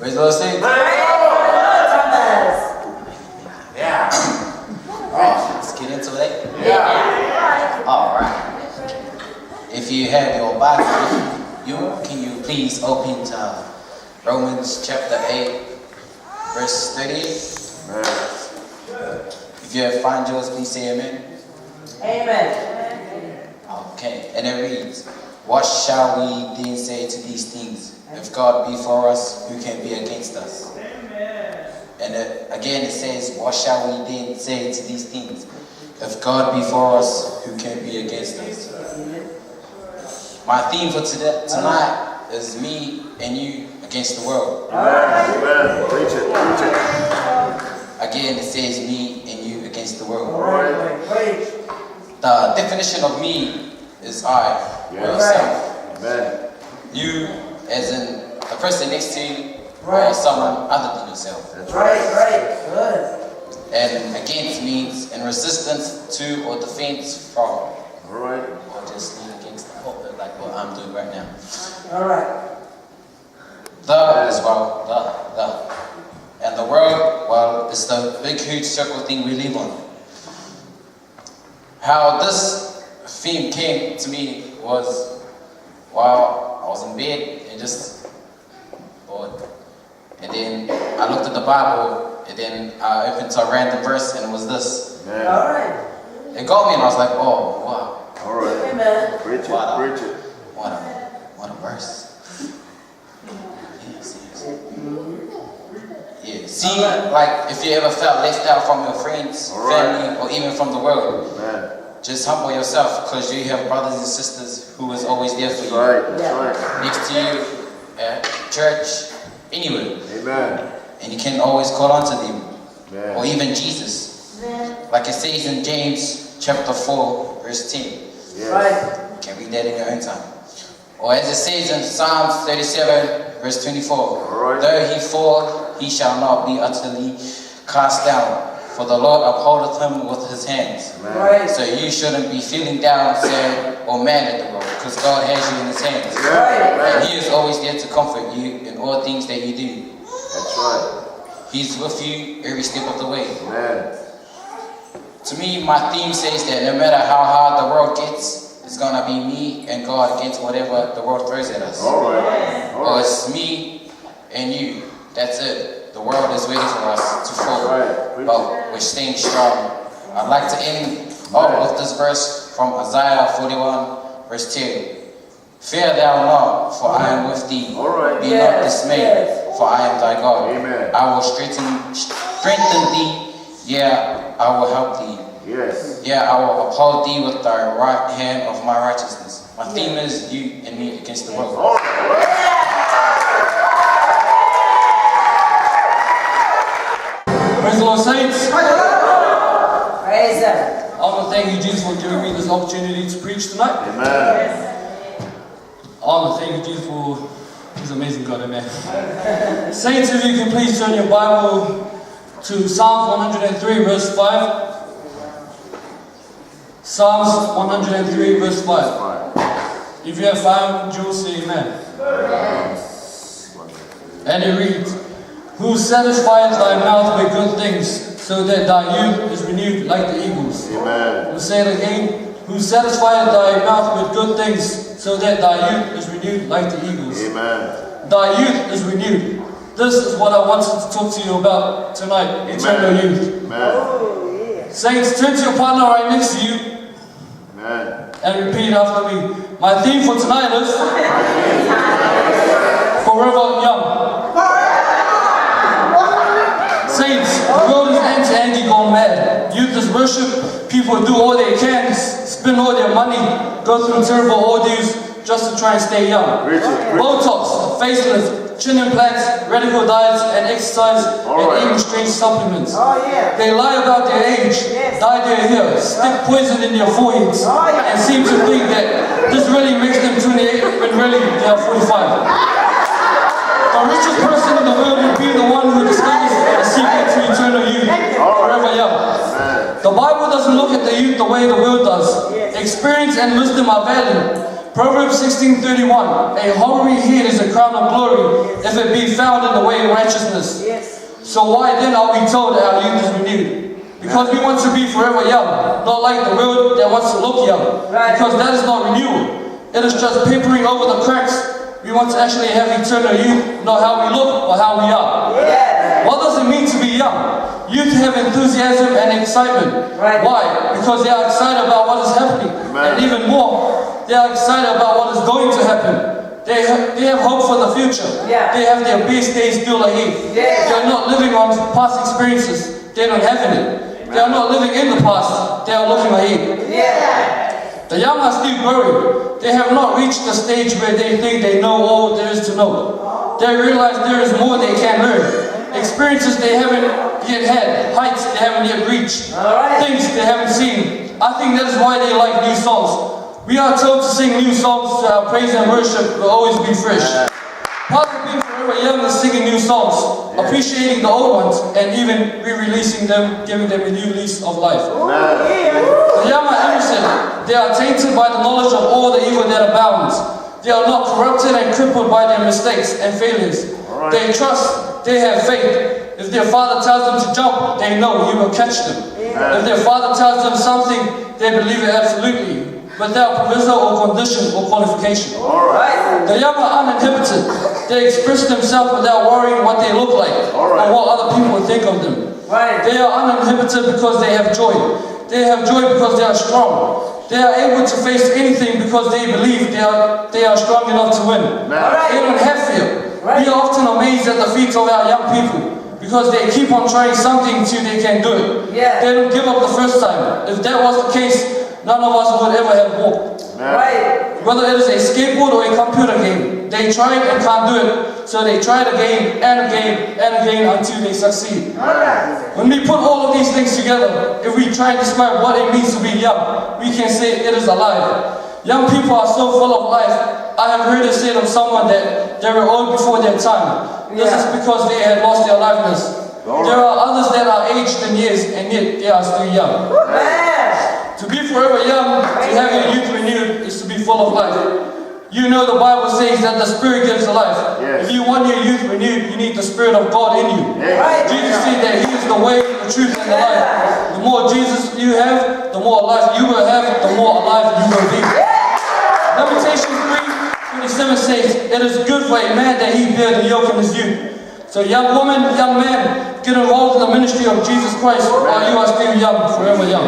Praise the Lord, saints. Yeah. Let's get into it. Yeah. All right. If you have your Bible, can you please open to Romans chapter 8, verse 38. If you have found yours, please say amen. Amen. Okay, and it reads, what shall we then say to these things? If God be for us, who can be against us? Amen. And again it says, what shall we then say to these things? If God be for us, who can be against us? My theme for tonight is me and you against the world. Amen. Preach it. Preach it. Again it says me and you against the world. All right. The definition of me is I, or yourself. Amen. You as in the person next to you, or someone other than yourself. That's Right. Good. And against means in resistance to or defense from, All right. or just lean against like what I'm doing right now. All right. The as well, the. And the world, well, it's the big huge circle thing we live on. How this theme came to me was while I was in bed and just bored. And then I looked at the Bible and then I opened to a random verse and it was this. Amen. All right. It got me and I was like, oh wow. All right. Amen. Preach it. What a- Preach it. What a verse. Yeah, see, like if you ever felt left out from your friends, family, or even from the world, Amen. just humble yourself because you have brothers and sisters who is always there for That's you. right. That's right. Next to you, at church, anywhere. Amen. And you can always call on to them. Amen. Or even Jesus. Like it says in James chapter 4, verse 10. Yes. Right. You can read that in your own time. Or as it says in Psalms 37, verse 24. Alright. Though he fall, he shall not be utterly cast down. For the Lord upholdeth him with his hands. Amen. Right. So you shouldn't be feeling down, sad, or mad at the world, because God has you in his hands. Amen. And he is always there to comfort you in all things that you do. That's right. He's with you every step of the way. Amen. To me, my theme says that no matter how hard the world gets, it's going to be me and God against whatever the world throws at us. All right. All Or right. it's me and you. That's it. The world is waiting for us to fall. Right. But we're staying strong. I'd like to end off with this verse from Isaiah 41, verse 10. Fear thou not, for I am with thee. All right. Be not dismayed, for I am thy God. Amen. I will strengthen thee. Yeah, I will help thee. Yes. Yeah, I will uphold thee with thy right hand of my righteousness. My theme is you and me against the world. All right. Praise the Lord, saints. Praise Him. I want to thank you, Jesus, for giving me this opportunity to preach tonight. Amen. I want to thank you, Jesus, for His amazing God. Amen. Saints, if you can please turn your Bible to Psalms 103, verse 5. Psalms 103, verse 5. If you have found, you'll say amen. And it reads, who satisfieth thy mouth with good things, so that thy youth is renewed like the eagles. Amen. We'll say it again. Who satisfieth thy mouth with good things, so that thy youth is renewed like the eagles. Amen. Thy youth is renewed. This is what I wanted to talk to you about tonight, eternal youth. Amen. Saints, turn to your partner right next to you Amen. and repeat after me. My theme for tonight is Forever Young. Saints, the world is anti gone mad. Youth is worship. People do all they can, spend all their money, go through terrible ordeals just to try and stay young. Botox, facelift, chin implants, radical diets and exercise, and eating strange supplements. Oh, yeah. They lie about their age, dye their hair, stick poison in their foreheads, and seem to think that this really makes them 28 when really they are 45. The richest person in the world will be the one who discovers the secret to eternal youth, forever young. The Bible doesn't look at the youth the way the world does. Experience and wisdom are valid, Proverbs 16:31. A hoary head is a crown of glory, if it be found in the way of righteousness. Yes. So why then are we told that our youth is renewed? Because we want to be forever young, not like the world that wants to look young. Right. Because that is not renewal. It is just papering over the cracks. We want to actually have eternal youth, not how we look or how we are. Yeah. What does it mean to be young? Youth have enthusiasm and excitement. Right. Why? Because they are excited about what is happening. And even more, they are excited about what is going to happen. They have hope for the future. Yeah. They have their best days still ahead. Yeah. They are not living on past experiences. They don't have any. They are not living in the past. They are looking ahead. Yeah. The young are still growing. They have not reached the stage where they think they know all there is to know. They realize there is more they can learn. Experiences they haven't yet had. Heights they haven't yet reached. Alright. Things they haven't seen. I think that is why they like new songs. We are told to sing new songs so our praise and worship will always be fresh. Part of being forever young is singing new songs, appreciating the old ones, and even re-releasing them, giving them a new lease of life. The young are innocent. They are tainted by the knowledge of all the evil that abounds. They are not corrupted and crippled by their mistakes and failures. They trust, they have faith. If their father tells them to jump, they know he will catch them. If their father tells them something, they believe it absolutely, without proviso or condition or qualification. The young are uninhibited. They express themselves without worrying what they look like or what other people think of them. They are uninhibited because they have joy. They have joy because they are strong. They are able to face anything because they believe they are strong enough to win. They don't have fear. We are often amazed at the feet of our young people because they keep on trying something until they can do it. Yeah. They don't give up the first time. If that was the case, none of us would ever have walked. Whether it is a skateboard or a computer game, they try it and can't do it, so they try it again and again and again until they succeed. When we put all of these things together, if we try and describe what it means to be young, we can say it is alive. Young people are so full of life. I have heard it said of someone that they were old before their time. This is because they had lost their liveness. There are others that are aged in years and yet they are still young. To be forever young, to have your youth renewed, is to be full of life. You know the Bible says that the Spirit gives life. If you want your youth renewed, you need the Spirit of God in you. Jesus said that He is the way, the truth, and the life. The more Jesus you have, the more life you will have, the more alive you will be. Lamentations 3:27 says, it is good for a man that he bear the yoke in his youth. So young woman, young man, get involved in the ministry of Jesus Christ while you are still young, forever young.